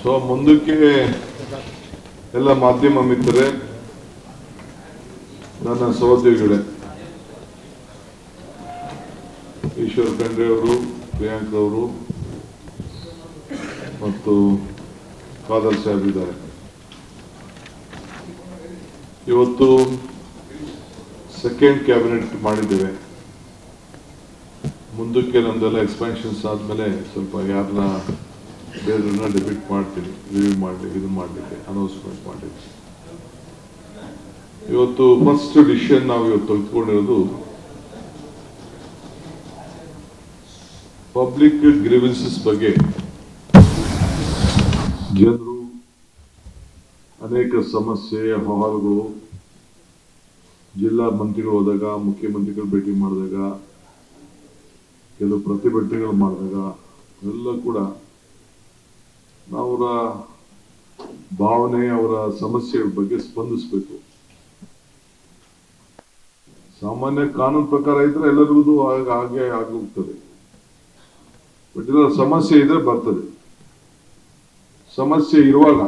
So ಮುಂದಕ್ಕೆ ಎಲ್ಲ ಮಾಧ್ಯಮ ಮಿತ್ರರೇ, ನನ್ನ ಸಹೋದ್ಯೋಗಿಗಳೇ, ಈಶ್ವರ್ ಖಂಡ್ರೆ ಅವರು, ಪ್ರಿಯಾಂಕ್ ಅವರು ಮತ್ತು ಖಾದರ್ ಸಾಹೇಬ್ ಇದ್ದಾರೆ. ಇವತ್ತು ಸೆಕೆಂಡ್ ಕ್ಯಾಬಿನೆಟ್ ಮಾಡಿದ್ದೇವೆ. ಮುಂದಕ್ಕೆ ನಮ್ದೆಲ್ಲ ಎಕ್ಸ್ಪ್ಯಾನ್ಷನ್ಸ್ ಆದಮೇಲೆ ಸ್ವಲ್ಪ ಯಾರನ್ನ ಬೇರೆಯವ್ರನ್ನ ಡೆಬಿಟ್ ಮಾಡ್ತೀನಿ, ರಿವ್ಯೂ ಮಾಡಲಿಕ್ಕೆ, ಇದು ಮಾಡಲಿಕ್ಕೆ ಅನೌನ್ಸ್ಮೆಂಟ್ ಮಾಡಲಿಕ್ಕೆ. ಇವತ್ತು ಫಸ್ಟ್ ಡಿಸಿಷನ್ ನಾವು ಇವತ್ತು ತೆಗೆದುಕೊಂಡಿರೋದು ಪಬ್ಲಿಕ್ ಗ್ರೀವೆನ್ಸಸ್ ಬಗ್ಗೆ. ಜನರು ಅನೇಕ ಸಮಸ್ಯೆ ಅಹವಾಲುಗಳು ಜಿಲ್ಲಾ ಮಂತ್ರಿಗಳು ಹೋದಾಗ, ಮುಖ್ಯಮಂತ್ರಿಗಳು ಭೇಟಿ ಮಾಡಿದಾಗ, ಕೆಲವು ಪ್ರತಿಭಟನೆಗಳು ಮಾಡಿದಾಗ ಎಲ್ಲ ಕೂಡ ಅವರ ಭಾವನೆ, ಅವರ ಸಮಸ್ಯೆಗಳ ಬಗ್ಗೆ ಸ್ಪಂದಿಸಬೇಕು. ಸಾಮಾನ್ಯ ಕಾನೂನು ಪ್ರಕಾರ ಇದ್ರೆ ಎಲ್ಲರಿಗೂ ಹಾಗೆ ಆಗೋಗ್ತದೆ. ಬಟ್ ಇದರ ಸಮಸ್ಯೆ ಇದ್ರೆ ಬರ್ತದೆ. ಸಮಸ್ಯೆ ಇರುವಾಗ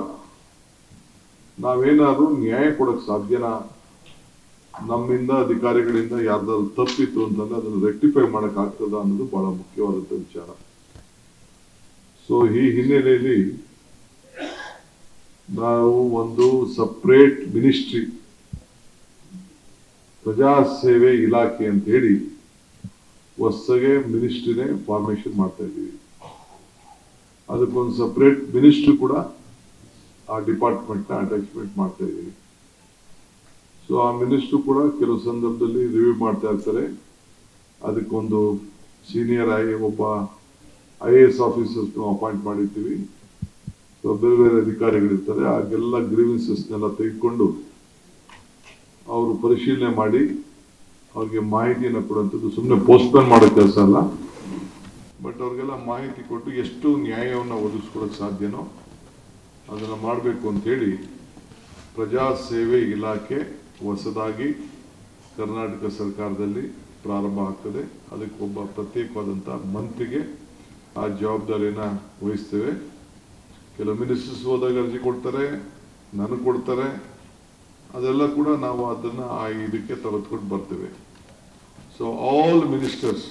ನಾವೇನಾದ್ರೂ ನ್ಯಾಯ ಕೊಡಕ್ ಸಾಧ್ಯನಾ? ನಮ್ಮಿಂದ, ಅಧಿಕಾರಿಗಳಿಂದ ಯಾರ್ದಾದ್ರು ತಪ್ಪಿತ್ತು ಅಂತಂದ್ರೆ ಅದನ್ನು ರೆಕ್ಟಿಫೈ ಮಾಡಕ್ ಆಗ್ತದ ಅನ್ನೋದು ಬಹಳ ಮುಖ್ಯವಾದಂತ ವಿಚಾರ. ಸೊ ಈ ಹಿನ್ನೆಲೆಯಲ್ಲಿ ನಾವು ಒಂದು ಸಪರೇಟ್ ಮಿನಿಸ್ಟ್ರಿ, ಪ್ರಜಾ ಸೇವೆ ಇಲಾಖೆ ಅಂತ ಹೇಳಿ ಹೊಸಗೆ ಮಿನಿಸ್ಟ್ರಿನೇ ಫಾರ್ಮೇಶನ್ ಮಾಡ್ತಾ ಇದ್ದೀವಿ. ಅದಕ್ಕೊಂದು ಸಪರೇಟ್ ಮಿನಿಸ್ಟ್ರಿ ಕೂಡ ಆ ಡಿಪಾರ್ಟ್ಮೆಂಟ್ ನ ಅಟ್ಯಾಚ್ಮೆಂಟ್ ಮಾಡ್ತಾ ಇದ್ದೀವಿ. ಸೊ ಆ ಮಿನಿಸ್ಟ್ರು ಕೂಡ ಕೆಲವು ಸಂದರ್ಭದಲ್ಲಿ ರಿವ್ಯೂ ಮಾಡ್ತಾ ಇರ್ತಾರೆ. ಅದಕ್ಕೊಂದು ಸೀನಿಯರ್ ಒಬ್ಬ IAS ಆಫೀಸರ್ಸ್ ಅಪಾಯಿಂಟ್ ಮಾಡಿರ್ತೀವಿ. ಸೊ ಬೇರೆ ಬೇರೆ ಅಧಿಕಾರಿಗಳಿರ್ತಾರೆ. ಆಗೆಲ್ಲ ಗ್ರೀವೆನ್ಸಸ್ನೆಲ್ಲ ತೆಗೆದುಕೊಂಡು ಅವರು ಪರಿಶೀಲನೆ ಮಾಡಿ ಅವ್ರಿಗೆ ಮಾಹಿತಿಯನ್ನು ಕೊಡುವಂಥದ್ದು. ಸುಮ್ಮನೆ ಪೋಸ್ಟ್ಪೋನ್ ಮಾಡೋ ಕೆಲಸ ಅಲ್ಲ, ಬಟ್ ಅವ್ರಿಗೆಲ್ಲ ಮಾಹಿತಿ ಕೊಟ್ಟು ಎಷ್ಟು ನ್ಯಾಯವನ್ನು ಒದಗಿಸ್ಕೊಳಕ್ ಸಾಧ್ಯನೋ ಅದನ್ನು ಮಾಡಬೇಕು ಅಂತ ಹೇಳಿ ಪ್ರಜಾ ಸೇವೆ ಇಲಾಖೆ ಹೊಸದಾಗಿ ಕರ್ನಾಟಕ ಸರ್ಕಾರದಲ್ಲಿ ಪ್ರಾರಂಭ ಆಗ್ತದೆ. ಅದಕ್ಕೆ ಒಬ್ಬ ಪ್ರತ್ಯೇಕವಾದಂಥ ಮಂತ್ರಿಗೆ ಆ ಜವಾಬ್ದಾರಿಯನ್ನ ವಹಿಸ್ತೇವೆ. ಕೆಲವು ಮಿನಿಸ್ಟರ್ಸ್ ಹೋದಾಗ ಅರ್ಜಿ ಕೊಡ್ತಾರೆ, ನನಗೆ ಕೊಡ್ತಾರೆ. ಅದೆಲ್ಲ ಕೂಡ ನಾವು ಅದನ್ನ ಆ ಇದಕ್ಕೆ ತೆಗೆದುಕೊಂಡು ಬರ್ತೇವೆ. ಸೊ ಆಲ್ ಮಿನಿಸ್ಟರ್ಸ್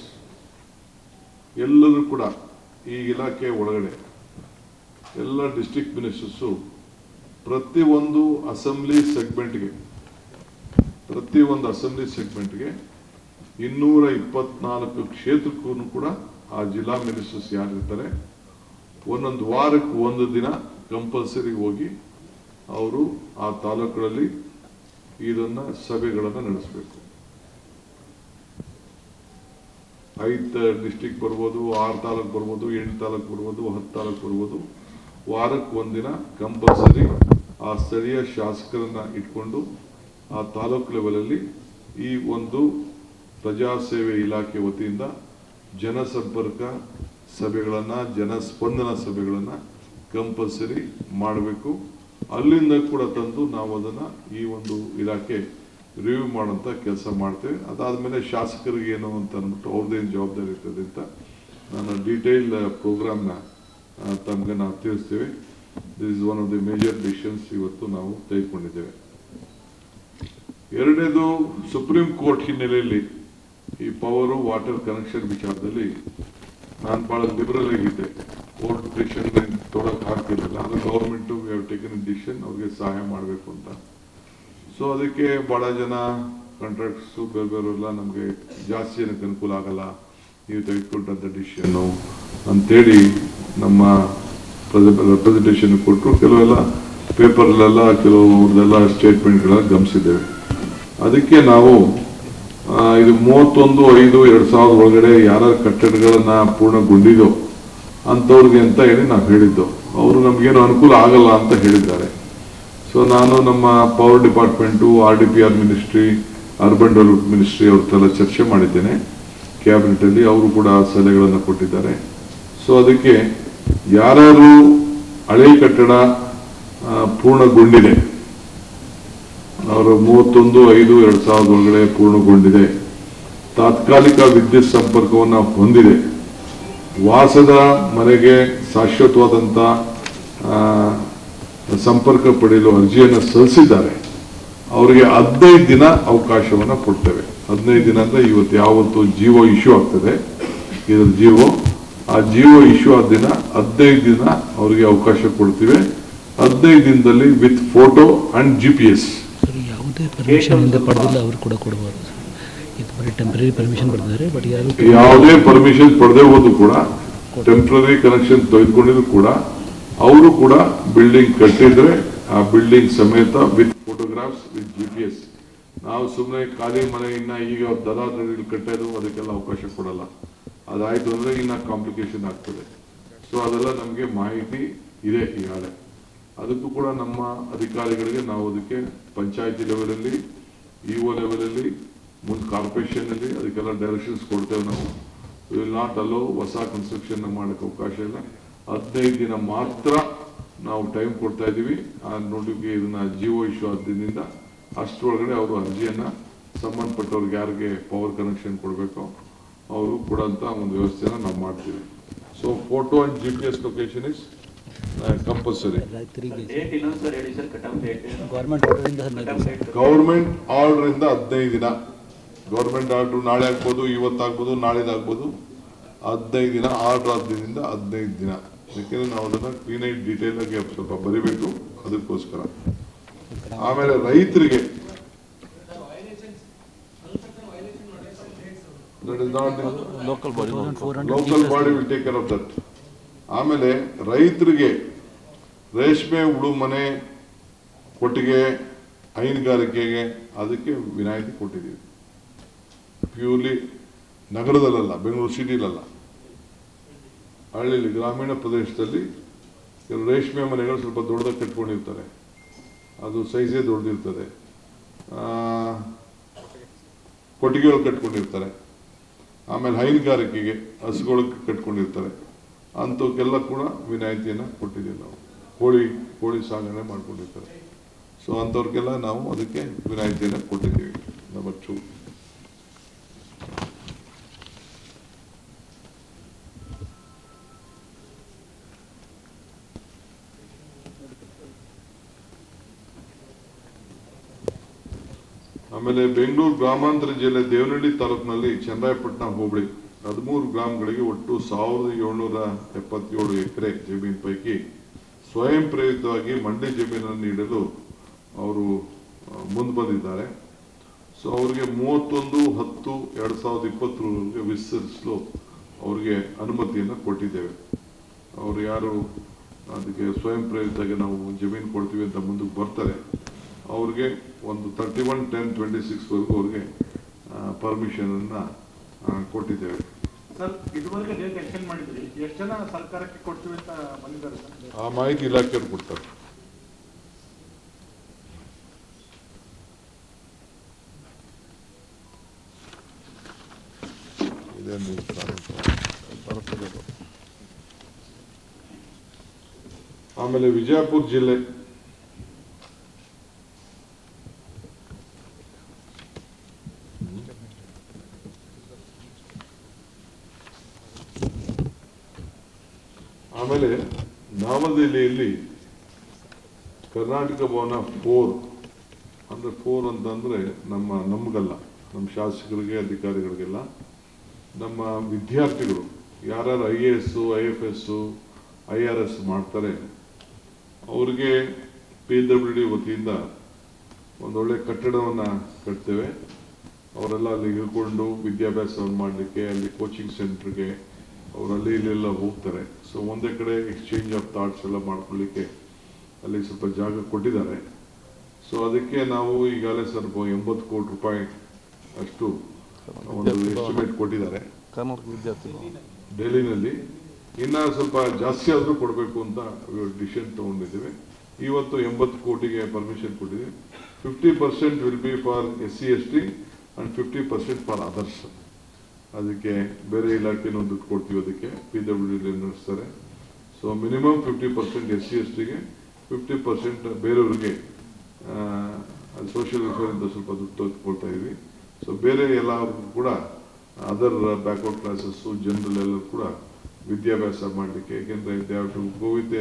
ಎಲ್ಲರೂ ಕೂಡ ಈ ಇಲಾಖೆ ಒಳಗಡೆ ಎಲ್ಲ ಡಿಸ್ಟ್ರಿಕ್ಟ್ ಮಿನಿಸ್ಟರ್ಸು ಪ್ರತಿಯೊಂದು ಅಸೆಂಬ್ಲಿ ಸೆಗ್ಮೆಂಟ್ಗೆ 224 ಕ್ಷೇತ್ರಕ್ಕೂ ಕೂಡ ಆ ಜಿಲ್ಲಾ ಮಿನಿಸ್ಟರ್ಸ್ ಯಾರಿರ್ತಾರೆ ಒಂದೊಂದು ವಾರಕ್ಕೆ ಒಂದು ದಿನ ಕಂಪಲ್ಸರಿ ಹೋಗಿ ಅವರು ಆ ತಾಲೂಕುಗಳಲ್ಲಿ ಇದನ್ನ ಸಭೆಗಳನ್ನು ನಡೆಸಬೇಕು. 5 ಡಿಸ್ಟ್ರಿಕ್ಟ್ ಬರ್ಬೋದು, 6 ತಾಲೂಕು ಬರ್ಬೋದು, 8 ತಾಲೂಕು ಬರ್ಬೋದು, 10 ತಾಲೂಕು ಬರ್ಬೋದು. ವಾರಕ್ಕೆ ಒಂದಿನ ಕಂಪಲ್ಸರಿ ಆ ಸ್ಥಳೀಯ ಶಾಸಕರನ್ನ ಇಟ್ಕೊಂಡು ಆ ತಾಲೂಕು ಲೆವೆಲಲ್ಲಿ ಈ ಒಂದು ಪ್ರಜಾಸೇವೆ ಇಲಾಖೆ ವತಿಯಿಂದ ಜನಸಂಪರ್ಕ ಸಭೆಗಳನ್ನ, ಜನಸ್ಪಂದನ ಸಭೆಗಳನ್ನ ಕಂಪಲ್ಸರಿ ಮಾಡಬೇಕು. ಅಲ್ಲಿಂದ ಕೂಡ ತಂದು ನಾವು ಅದನ್ನ ಈ ಒಂದು ಇಲಾಖೆ ರಿವ್ಯೂ ಮಾಡೋಂಥ ಕೆಲಸ ಮಾಡ್ತೇವೆ. ಅದಾದ್ಮೇಲೆ ಶಾಸಕರಿಗೆ ಏನು ಅಂತ ಅಂದ್ಬಿಟ್ಟು ಅವ್ರದ್ದೇನು ಜವಾಬ್ದಾರಿ ಇರ್ತದೆ ಅಂತ ನಾನು ಡೀಟೇಲ್ ಪ್ರೋಗ್ರಾಮ್ನ ತಮಗೆ ನಾವು ತಿಳಿಸ್ತೇವೆ. This is one of the major decisions ಇವತ್ತು ನಾವು ತೆಗೆದುಕೊಂಡಿದ್ದೇವೆ. ಎರಡನೇದು, ಸುಪ್ರೀಂ ಕೋರ್ಟ್ ಹಿನ್ನೆಲೆಯಲ್ಲಿ ಈ ಪವರ್ ವಾಟರ್ ಕನೆಕ್ಷನ್ ವಿಚಾರದಲ್ಲಿ ನಾನು ಬಹಳ ಲಿಬರಲ್ ಆಗಿದ್ದೆ. ಕೋರ್ಟ್ ಡಿಸಿಷನ್ ತೊಡಕ್ ಆಗ್ತಿರಲಿಲ್ಲ. ಅದು government we have taken decision ಅವ್ರಿಗೆ ಸಹಾಯ ಮಾಡಬೇಕು ಅಂತ. ಸೊ ಅದಕ್ಕೆ ಬಹಳ ಜನ ಕಾಂಟ್ರಾಕ್ಟ್ಸ್ ಬೇರೆ ಬೇರೆಲ್ಲ ನಮಗೆ ಜಾಸ್ತಿ ಜನಕ್ಕೆ ಅನುಕೂಲ ಆಗಲ್ಲ ನೀವು ತೆಗೆದುಕೊಂಡಂಥ ಡಿಸಿಷನ್ನು ಅಂತೇಳಿ ನಮ್ಮ ರೆಪ್ರೆಸೆಂಟೇಷನ್ ಕೊಟ್ಟರು. ಕೆಲವೆಲ್ಲ ಪೇಪರ್ಲೆಲ್ಲ ಕೆಲವ್ರದೆಲ್ಲ ಸ್ಟೇಟ್ಮೆಂಟ್ಗಳೆಲ್ಲ ಗಮನಿಸಿದ್ದೇವೆ. ಅದಕ್ಕೆ ನಾವು ಇದು 31/5/2000 ಒಳಗಡೆ ಯಾರ್ಯಾರ ಕಟ್ಟಡಗಳನ್ನ ಪೂರ್ಣಗೊಂಡಿದೋ ಅಂಥವ್ರಿಗೆ ಅಂತ ಹೇಳಿ ನಾವು ಹೇಳಿದ್ದು. ಅವರು ನಮಗೇನು ಅನುಕೂಲ ಆಗಲ್ಲ ಅಂತ ಹೇಳಿದ್ದಾರೆ. ಸೊ ನಾನು ನಮ್ಮ power department, RDPR ministry, urban development ministry ಅವ್ರದ್ದೆಲ್ಲ ಚರ್ಚೆ ಮಾಡಿದ್ದೇನೆ ಕ್ಯಾಬಿನೆಟ್ ಅಲ್ಲಿ. ಅವರು ಕೂಡ ಸಲಹೆಗಳನ್ನು ಕೊಟ್ಟಿದ್ದಾರೆ. ಸೊ ಅದಕ್ಕೆ ಯಾರ್ಯಾರು ಹಳೆ ಕಟ್ಟಡ ಪೂರ್ಣಗೊಂಡಿದೆ, ಅವರು 31/5/2000 ಒಳಗಡೆ ಪೂರ್ಣಗೊಂಡಿದೆ, ತಾತ್ಕಾಲಿಕ ವಿದ್ಯುತ್ ಸಂಪರ್ಕವನ್ನು ಹೊಂದಿದೆ, ವಾಸದ ಮನೆಗೆ ಶಾಶ್ವತವಾದಂಥ ಸಂಪರ್ಕ ಪಡೆಯಲು ಅರ್ಜಿಯನ್ನು ಸಲ್ಲಿಸಿದ್ದಾರೆ ಅವರಿಗೆ 15 ದಿನ ಅವಕಾಶವನ್ನು ಕೊಡ್ತೇವೆ. 15 ದಿನ ಅಂದರೆ ಇವತ್ತು ಯಾವತ್ತು ಜಿಯೋ ಇಶ್ಯೂ ಆಗ್ತದೆ ಇದರ ಆ ಜಿಯೋ ಇಶ್ಯೂ ಆದ ದಿನ 15 ದಿನ ಅವರಿಗೆ ಅವಕಾಶ ಕೊಡ್ತೀವಿ. 15 ದಿನದಲ್ಲಿ ವಿತ್ ಫೋಟೋ ಅಂಡ್ GPS. ಯಾವುದೇ ಪರ್ಮಿಷನ್ ಪಡೆದಿಲ್ಲ ಅವರು ಕೂಡ ಕೊಡಬಹುದು. ಇದು ಬರೀ ಟೆಂಪರರಿ ಪರ್ಮಿಷನ್ ಪಡೆದಿದ್ದಾರೆ. ಬಟ್ ಯಾವುದೇ ಪರ್ಮಿಷನ್ ಪಡೆದೇ ಹೋದ್ರು ಕೂಡ ಟೆಂಪರರಿ ಕನೆಕ್ಷನ್ ತೆಗೆದುಕೊಂಡಿದ್ರು ಕೂಡ ಅವರು ಕೂಡ ಬಿಲ್ಡಿಂಗ್ ಕಟ್ಟಿದ್ರೆ ಆ ಬಿಲ್ಡಿಂಗ್ ಸಮೇತ ವಿತ್ ಫೋಟೋಗ್ರಾಫ್ಸ್ ವಿತ್ GPS. ನಾವು ಸುಮ್ಮನೆ ಖಾಲಿ ಮನೆಯನ್ನ ಈಗ ದಲಾದಲ್ಲಿ ಕಟ್ಟೋದು ಅದಕ್ಕೆಲ್ಲ ಅವಕಾಶ ಕೊಡಲ್ಲ. ಅದಾಯ್ತು ಅಂದ್ರೆ ಇನ್ನ ಕಾಂಪ್ಲಿಕೇಶನ್ ಆಗ್ತದೆ. ಸೊ ಅದೆಲ್ಲ ನಮಗೆ ಮಾಹಿತಿ ಇದೆ ಈಗಾಗಲೇ. ಅದಕ್ಕೂ ಕೂಡ ನಮ್ಮ ಅಧಿಕಾರಿಗಳಿಗೆ ನಾವು ಅದಕ್ಕೆ ಪಂಚಾಯತಿ ಲೆವೆಲಲ್ಲಿ ಇಒ ಲೆವೆಲಲ್ಲಿ ಮುಂದೆ ಕಾರ್ಪೊರೇಷನ್ ಅಲ್ಲಿ ಅದಕ್ಕೆಲ್ಲ ಡೈರೆಕ್ಷನ್ಸ್ ಕೊಡ್ತೇವೆ. ನಾವು ವಿಲ್ ನಾಟ್ ಅಲೋ ಹೊಸ ಕನ್ಸ್ಟ್ರಕ್ಷನ್ ಮಾಡಕ್ಕೆ ಅವಕಾಶ ಇಲ್ಲ. 15 ದಿನ ಮಾತ್ರ ನಾವು ಟೈಮ್ ಕೊಡ್ತಾ ಇದ್ದೀವಿ. ಆ ನೋಟಿಫಿಕೇಶನ್ ಇದನ್ನ ಜಿಯೋ ಇಶ್ಯೂ ಆದ್ರಿಂದ ಅಷ್ಟರೊಳಗಡೆ ಅವರು ಅರ್ಜಿಯನ್ನ ಸಂಬಂಧಪಟ್ಟವ್ರಿಗೆ ಯಾರಿಗೆ ಪವರ್ ಕನೆಕ್ಷನ್ ಕೊಡಬೇಕು ಅವರು ಕೊಡೋಂಥ ಒಂದು ವ್ಯವಸ್ಥೆನ ನಾವು ಮಾಡ್ತೀವಿ. So photo and GPS location is compulsory. Government order ಇಂದ 15 ದಿನ. ಗೌರ್ಮೆಂಟ್ ಆರ್ಡರ್ ನಾಳೆ ಆಗ್ಬೋದು, ಇವತ್ತಾಗ್ಬೋದು, ನಾಳೆದಾಗ್ಬೋದು. 15 ದಿನ ಆರ್ಡರ್ ಆದ್ದರಿಂದ 15 ದಿನ. ಯಾಕೆಂದ್ರೆ ನಾವು ಅದನ್ನ ಕ್ಲೀನ್ ಆಗಿ ಡೀಟೇಲ್ ಆಗಿ ಸ್ವಲ್ಪ ಬರಿಬೇಕು ಅದಕ್ಕೋಸ್ಕರ. ಆಮೇಲೆ ರೈತರಿಗೆ local body will take care of that. ಆಮೇಲೆ ರೈತರಿಗೆ ರೇಷ್ಮೆ ಉಳುಮನೆ, ಕೊಟ್ಟಿಗೆ, ಹೈನುಗಾರಿಕೆಗೆ ಅದಕ್ಕೆ ವಿನಾಯಿತಿ ಕೊಟ್ಟಿದ್ದೀವಿ. ಪ್ಯೂರ್ಲಿ ನಗರದಲ್ಲ, ಬೆಂಗಳೂರು ಸಿಟಿಲಲ್ಲ, ಹಳ್ಳಿಲಿ ಗ್ರಾಮೀಣ ಪ್ರದೇಶದಲ್ಲಿ ರೇಷ್ಮೆ ಮನೆಗಳು ಸ್ವಲ್ಪ ದೊಡ್ಡದಾಗಿ ಕಟ್ಕೊಂಡಿರ್ತಾರೆ. ಅದು ಸೈಜೇ ದೊಡ್ಡದಿರ್ತದೆ. ಕೊಟ್ಟಿಗೆಗಳು ಕಟ್ಕೊಂಡಿರ್ತಾರೆ. ಆಮೇಲೆ ಹೈನುಗಾರಿಕೆಗೆ ಹಸುಗಳು ಕಟ್ಕೊಂಡಿರ್ತಾರೆ. ಅಂಥವಕ್ಕೆಲ್ಲ ಕೂಡ ವಿನಾಯಿತಿಯನ್ನು ಕೊಟ್ಟಿದ್ದೀವಿ ನಾವು. ಕೋಳಿ ಸಾಗಣೆ ಮಾಡ್ಕೊಂಡಿರ್ತಾರೆ. ಸೊ ಅಂಥವ್ರಿಗೆಲ್ಲ ನಾವು ಅದಕ್ಕೆ ವಿನಾಯಿತಿಯನ್ನು ಕೊಟ್ಟಿದ್ದೀವಿ. ನಂಬರ್ 2. ಆಮೇಲೆ ಬೆಂಗಳೂರು ಗ್ರಾಮಾಂತರ ಜಿಲ್ಲೆ ದೇವನಹಳ್ಳಿ ತಾಲೂಕಿನಲ್ಲಿ ಚನ್ನರಾಯಪಟ್ಟಣ ಹೋಬಳಿ 13 ಗ್ರಾಮಗಳಿಗೆ ಒಟ್ಟು 1777 ಎಕರೆ ಜಮೀನು ಪೈಕಿ ಸ್ವಯಂ ಪ್ರೇರಿತವಾಗಿ ಮಂಡಿ ಜಮೀನನ್ನು ನೀಡಲು ಅವರು ಮುಂದೆ ಬಂದಿದ್ದಾರೆ. ಸೊ ಅವರಿಗೆ 31/10/2020 ವಿಸ್ತರಿಸಲು ಅವರಿಗೆ ಅನುಮತಿಯನ್ನು ಕೊಟ್ಟಿದ್ದೇವೆ. ಅವರು ಯಾರು ಅದಕ್ಕೆ ಸ್ವಯಂ ಪ್ರೇರಿತವಾಗಿ ನಾವು ಜಮೀನು ಕೊಡ್ತೀವಿ ಅಂತ ಮುಂದಕ್ಕೆ ಬರ್ತಾರೆ ಅವ್ರಿಗೆ ಒಂದು 31/10/26 ವರೆಗೂ ಅವ್ರಿಗೆ ಪರ್ಮಿಷನ್ ಅನ್ನ ಕೊಟ್ಟಿದ್ದೇವೆ. ಸರ್, ಇದುವರೆಗೆ ಡೇಟ್ ಎಕ್ಸ್ಟೆಂಡ್ ಮಾಡಿದ್ರಿ, ಎಷ್ಟು ಜನ ಸರ್ಕಾರಕ್ಕೆ ಕೊಡ್ತೀವಿ ಅಂತ ಬಂದಿದ್ದಾರೆ ಸರ್? ಆ ಮಾಹಿತಿ ಇಲಾಖೆಯವರು ಕೊಡ್ತಾರೆ. ಆಮೇಲೆ ವಿಜಯಪುರ ಜಿಲ್ಲೆ ಆಮೇಲೆ ನವದೆಹಲಿಯಲ್ಲಿ ಕರ್ನಾಟಕ ಭವನ 4 ಅಂದ್ರೆ 4 ಅಂತಂದ್ರೆ ನಮಗಲ್ಲ, ನಮ್ಮ ಶಾಸಕರಿಗೆ, ಅಧಿಕಾರಿಗಳಿಗೆಲ್ಲ, ನಮ್ಮ ವಿದ್ಯಾರ್ಥಿಗಳು ಯಾರ್ಯಾರು IAS, IFS, IRS ಮಾಡ್ತಾರೆ ಅವ್ರಿಗೆ PWD ವತಿಯಿಂದ ಒಂದೊಳ್ಳೆ ಕಟ್ಟಡವನ್ನು ಕಟ್ತೇವೆ. ಅವರೆಲ್ಲ ಅಲ್ಲಿ ಇಳ್ಕೊಂಡು ವಿದ್ಯಾಭ್ಯಾಸವನ್ನು ಮಾಡಲಿಕ್ಕೆ ಅಲ್ಲಿ ಕೋಚಿಂಗ್ ಸೆಂಟರ್ಗೆ ಅವರಲ್ಲಿ ಇಲ್ಲೆಲ್ಲ ಹೋಗ್ತಾರೆ. ಸೊ ಒಂದೇ ಕಡೆ ಎಕ್ಸ್ಚೇಂಜ್ ಆಫ್ ಥಾಟ್ಸ್ ಎಲ್ಲ ಮಾಡ್ಕೊಳ್ಳಿಕ್ಕೆ ಅಲ್ಲಿ ಸ್ವಲ್ಪ ಜಾಗ ಕೊಟ್ಟಿದ್ದಾರೆ. ಸೊ ಅದಕ್ಕೆ ನಾವು ಈಗಾಗಲೇ ಸ್ವಲ್ಪ 80 ಕೋಟಿ ರೂಪಾಯಿ ಅಷ್ಟು ಒಂದು ಎಸ್ಟಿಮೇಟ್ ಕೊಟ್ಟಿದ್ದಾರೆ ಡೆಲ್ಲಿನಲ್ಲಿ. ಇನ್ನ ಸ್ವಲ್ಪ ಜಾಸ್ತಿ ಆದರೂ ಕೊಡಬೇಕು ಅಂತ ಡಿಸಿಷನ್ ತಗೊಂಡಿದ್ದೀವಿ. ಇವತ್ತು 80 ಕೋಟಿಗೆ ಪರ್ಮಿಷನ್ ಕೊಟ್ಟಿದ್ದೀವಿ. 50% will be for SC ST and 50% for others. ಅದಕ್ಕೆ ಬೇರೆ ಇಲಾಖೆನೂ ದುಡ್ಡು ಕೊಡ್ತೀವಿ, ಅದಕ್ಕೆ PWD ನಡೆಸ್ತಾರೆ. ಸೊ ಮಿನಿಮಮ್ 50% SC STಗೆ, 50% ಬೇರೆಯವ್ರಿಗೆ ಸೋಷಿಯಲ್ ವೆಲ್ಫೇರ್ ಇಂದ ಸ್ವಲ್ಪ ದುಡ್ಡು ತೆಗೆದುಕೊಳ್ತಾ ಇದೀವಿ. ಸೊ ಬೇರೆ ಎಲ್ಲರಿಗೂ ಕೂಡ ಅದರ್ ಬ್ಯಾಕ್ವರ್ಡ್ ಕ್ಲಾಸಸ್ ಜನರಲ್ ಎಲ್ಲರೂ ಕೂಡ ವಿದ್ಯಾಭ್ಯಾಸ ಮಾಡಲಿಕ್ಕೆ, ಯಾಕೆಂದ್ರೆ they have to go with